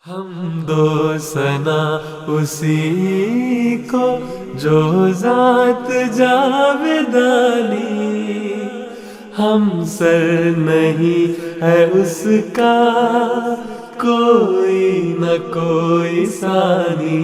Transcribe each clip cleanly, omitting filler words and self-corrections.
हम दो सना उसी को जो जात जावेदानी, हम सर नहीं है उसका कोई न कोई सानी।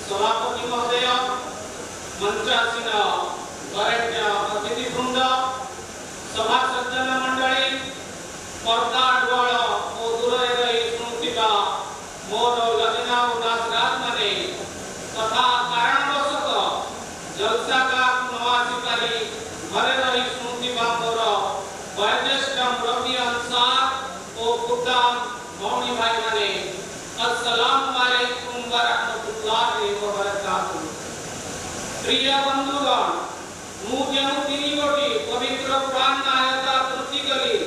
सभापति महोदय, मंचासीन वरेण्य अतिथिवृंद, सभा सज्जन मंडली, पर्दा डुआल ओ दूर रही शुणुथिबा मोर लगिना उदासरात माने तथा कारणवशत जलसा का न आसी पारि घरे रही शुणुथिबा मोर वयोज्येष्ठ मुरब्बी अंसार ओ खुदाम भौणी भाई माने अस्सलामु अलैकुम व रहमतुल्लाहि व बरकातुहू। प्रिय बंधुगण, मु जेनु तीन गोटी पवित्र पुराण आयता पूर्ति कली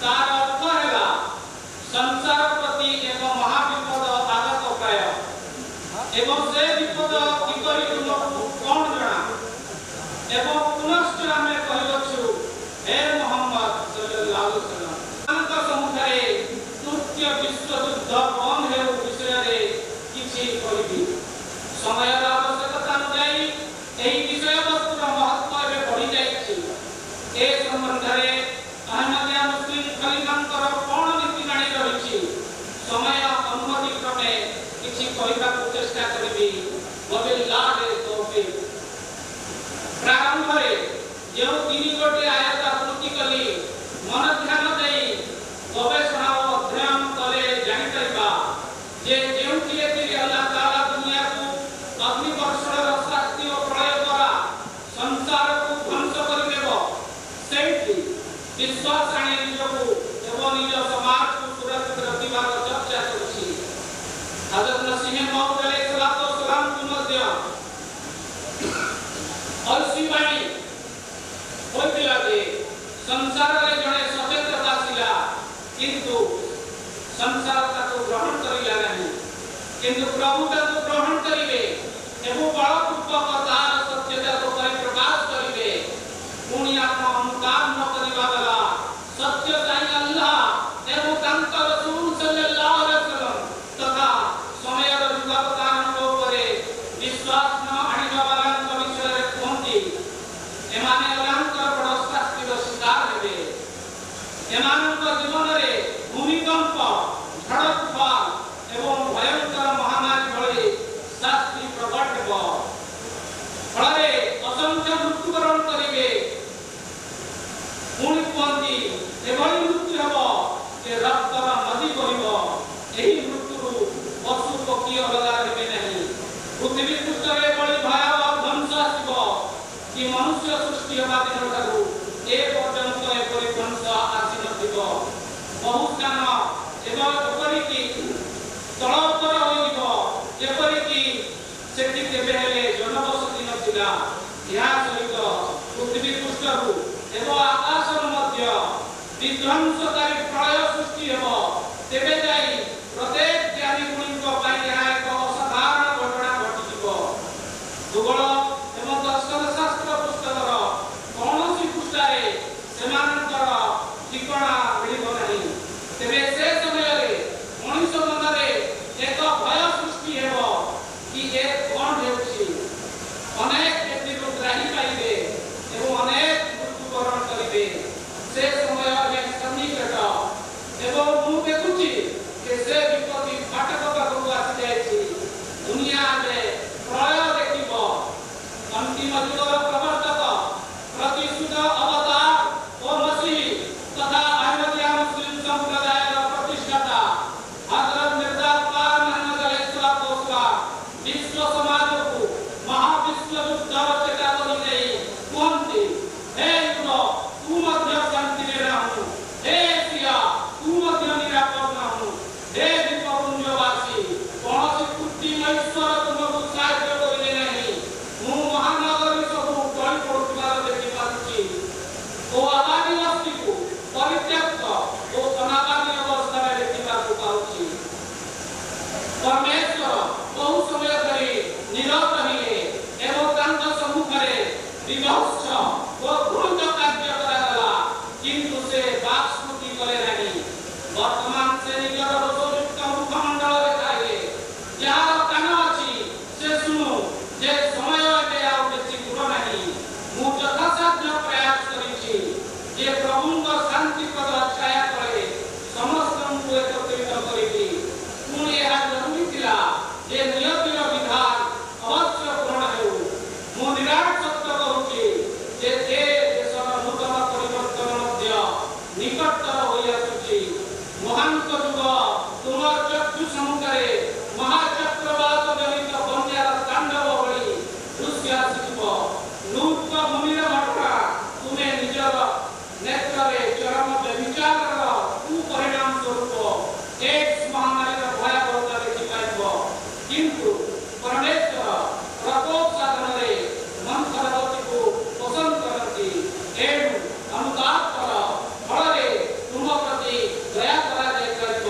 तार अर्थ हैला संसार प्रति एक महाविपद आगत प्राय एवं से विपद किपरि तुमको कोन जणा एवं पुनश्च आमे कहलछु हे मोहम्मद सल्लल्लाहु अलैहि वसल्लम अंत समुद्रे तृतीय विश्व युद्ध बंद हेउ विषय रे किछि कहिबी। समय आवश्यकता अनुଯାୟୀ ଏହି विषय वस्तुर महत्व ଏବେ बढ़ी जाइछि। ए संबंध रे अहमदिया मुस्लिम खलीफांकर कोन नीति गाणी रहिछि समय अनुमति क्रमे किछि कहबाक चेष्टा करबी। वबिल्लाह तौफीक। प्रारंभ रे जो तीन गोटे आयत पूर्ति कली मन ध्यान देई गवेषणा और अध्ययन करे जानि परिबा जे जेउठी एति अल्लाह ताला दुनिया को अग्नि वर्षण शास्ति और प्रलय द्वारा संसार को ध्वंस कर देबो सेठी विश्वास आनी निजको एवं निज समाज को सुरक्षित रखिबार चर्चा करुछि। हजरत मसीह मौऊद अलैहिस्सलातु वस्सलाम को मध्य अलसी बाणी होइतिला जे संसार रे जणे सचेतता आसिला किंतु संसार ताको ग्रहण करिला नहीं, किंतु प्रभु ताको ग्रहण करिवे एवं बलपूर्वक तार सत्यता को परिप्रकाश करिवे। पुणी आत्मा अनुताप न करिबा वाला सत्य साई अल्लाह एवं तांकर रसूल सल्लल्लाहु अलैहि वसल्लम तथा समयर युगावतारण उपरे विश्वास न आनिबा वाला विषय रे कहंती एमाने अल्लाहकर बड़ शास्तिर शिकार हेबे। एमानक जीवन रे भूमिकंप झड़ तूफान एवं भयंकर महामारी भଳି शास्त्री प्रकट हेब। फଳରେ असंख्य मृत्युवरण करिवे। पुणी कहती एभଳି मृत्यु हेब जे रक्तर नदी बहिब। एही मृत्युରୁ पशु पक्षी अलगा हेबे नहीं। पृथ्वी पृष्ठरे एभଳି भयावह ध्वंस आसिब कि मनुष्य सृष्टि हेबा दिन ठाରୁ ए पर्यंत एपरि ध्वंस आसी नथिब। बहु स्थान एवं एपरिकी तଳोତ୍ତର ହୋଇଯିବ, ଯେପରିକି ସେଠି କେବେ ହେଲେ ଜନବସତି ନଥିଲା। ଏହା ସହିତ ପୃଥିବୀ ପୃଷ୍ଠରୁ ଏବଂ ଆକାଶରୁ ମଧ୍ୟ ବିଧ୍ୱଂସକାରୀ ପ୍ରଳୟ ସୃଷ୍ଟି ହେବ। ତେବେ ଯାଇ ପ୍ରତ୍ୟେକ ଜ୍ଞାନୀ ଗୁଣିଙ୍କ ପାଇଁ ଏହା ଏକ ଅସାଧାରଣ ଘଟଣା ଘଟିଯିବ। ଭୂଗୋଳ ଏବଂ ଦର୍ଶନ ଶାସ୍ତ୍ର ପୁସ୍ତକର କୌଣସି ପୃଷ୍ଠାରେ ସେମାନଙ୍କର ଠିକଣା ମିଳିବ ନାହିଁ। ତେବେ ସେ ସମୟରେ ମଣିଷ ମନରେ ଏକ ଭୟ ସୃଷ୍ଟି ହେବ कि ये कौन हेउछि। अनेक व्यक्तिको ग्राही पाइबे एवं अनेक मृत्युवरण करिवे। से समय में सन्निकट एवं मु देखुछि कि से विपत्ति फाटक पाखକୁ आसी जाइछि। दुनिया में प्रलय देखिब। अंतिम युगर प्रवर्तक प्रतिशुद्ध अवतार ओ मसीह तथा अहमदिया मुस्लिम संप्रदायर प्रतिष्ठाता हजरत मिर्जा गफ्फार मोहम्मद अलैहिस्सलातु वस्सलाम विश्व समाज को महाविश्व युद्धर चेतावनी देई कहते, हे युद्ध तू मध्य शांति रे रहू, हे एशिया तू मध्य निरापद रहू, हे द्वीपपुंजवासी कौन कृत्रिम ईश्वर तुमको साहाय्य करिले नहीं। मु महानगरी सब टळी पड़ुथिबार देखि पारुछि ओ आबादी वस्ती को परित्यक्त ओ अनाबादी अवस्था रे देखि पारुछि। परमेश्वर बहु समय धरी नीरव रहिले एवं तांक सम्मुखरे विभत्स ओ घृत कार्य करागला, किंतु से बाक्स्मृति करे नाही। वर्तमान से निजर दोषयुक्त मुखमंडल देखाइले। जार कान अछि से सुनु जे समय एबे आउ बेसी दूर नाही। मु यथासाध्य प्रयास करिछि जे प्रभुଙ୍କ शांतिप्रद छाया तळे समस्तଙ୍କୁ एकत्रित करिबि। पुଣି ଏହା ଜରୁରୀ ଥିଲା जे नियतिर विधान अवश्य पूर्ण हेउ। मु निराट सत्य करुछि जे देशर नूतन परिवर्तन मध्य निकटतर होई आसुछि। महांत युग तुमर चक्षु सम्मुखरे महाचक्रवात जनित बन्यार तांडव भଳି दृश्य आसिब। लूट भूमिर घटना तुमे निजर नेत्रे चरम व्यभिचारर कुपरिणाम स्वरूप एड्स महामारीर भयावहता देखि पाइब। किंतु परमेश्वर प्रकोप साधन रे मंथरवती को पसंद करती। एणु अनुताप कर फलरे तुम प्रति दया करा जाय करिब।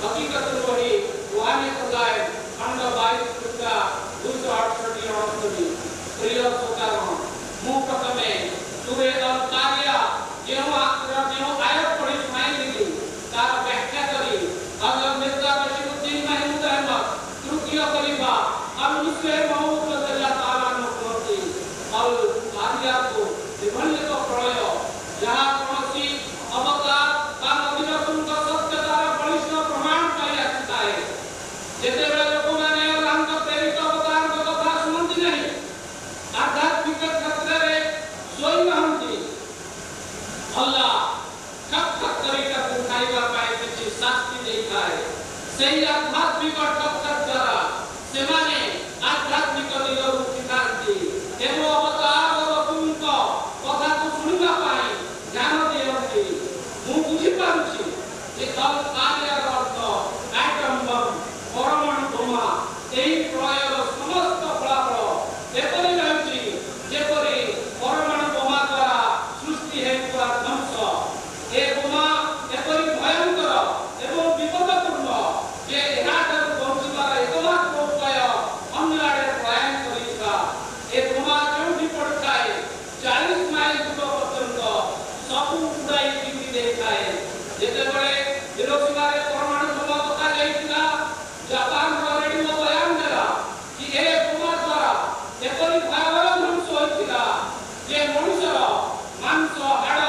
हकीकत रही वाणी सदाय खंड 22 पृष्ठ 268 प्रिय श्रोतागण, मु प्रथमे तुरे कार्य जो आयत पढ़ी सुनाई तार व्याख्या करी हजरत मिर्जा बशीरुद्दीन महमूद अहमद तृतीय खलीफा अल मुस्लिम मौऊद रज़ियल्लाहु ताआला अन्हु कहते अल कारियातु विभल्लित प्रलय जहाँ कौनसी अवतार का नबी रसूल का सत्यतार बलिष्ठ प्रमाण पाई आसिता है। जेतेबेले लोकमाने अल्लाहଙ୍କ प्रेरित अवतारଙ୍କ କଥା ଶୁଣନ୍ତି ନାହିଁ, आध्यात्मिक क्षेत्र रे सोई रहନ୍ତି, अल्लाह ठक ठक करी ताकू खाइबा पाए किछि शास्ति देखाए। सेही आध्यात्मिक ठक ठक द्वारा सेमाने आध्यात्मिक दिगरु शिखाନ୍ତି एवं अवतार रसूलଙ୍କ କଥା को सुनिबा पाए ध्यान दियନ୍ତି। 40 ମାଇଲ ଦୂର ପର୍ଯ୍ୟନ୍ତ ସବୁ ଉଡ଼ାଇ ପିଟି ଦେଇଥାଏ। ଯେତେବେଳେ ହିରୋସୀମାରେ ପରମାଣୁ ବୋମା ପକାଯାଇଥିଲା, ଜାପାନର ରେଡିଓ ବୟାନ ଦେଲା କି ଏ ବୋମା ଦ୍ୱାରା ଏପରି ଭୟାବହ ଧ୍ୱଂସ ହୋଇଥିଲା ଯେ ମଣିଷର ମାଂସ ହାଡ଼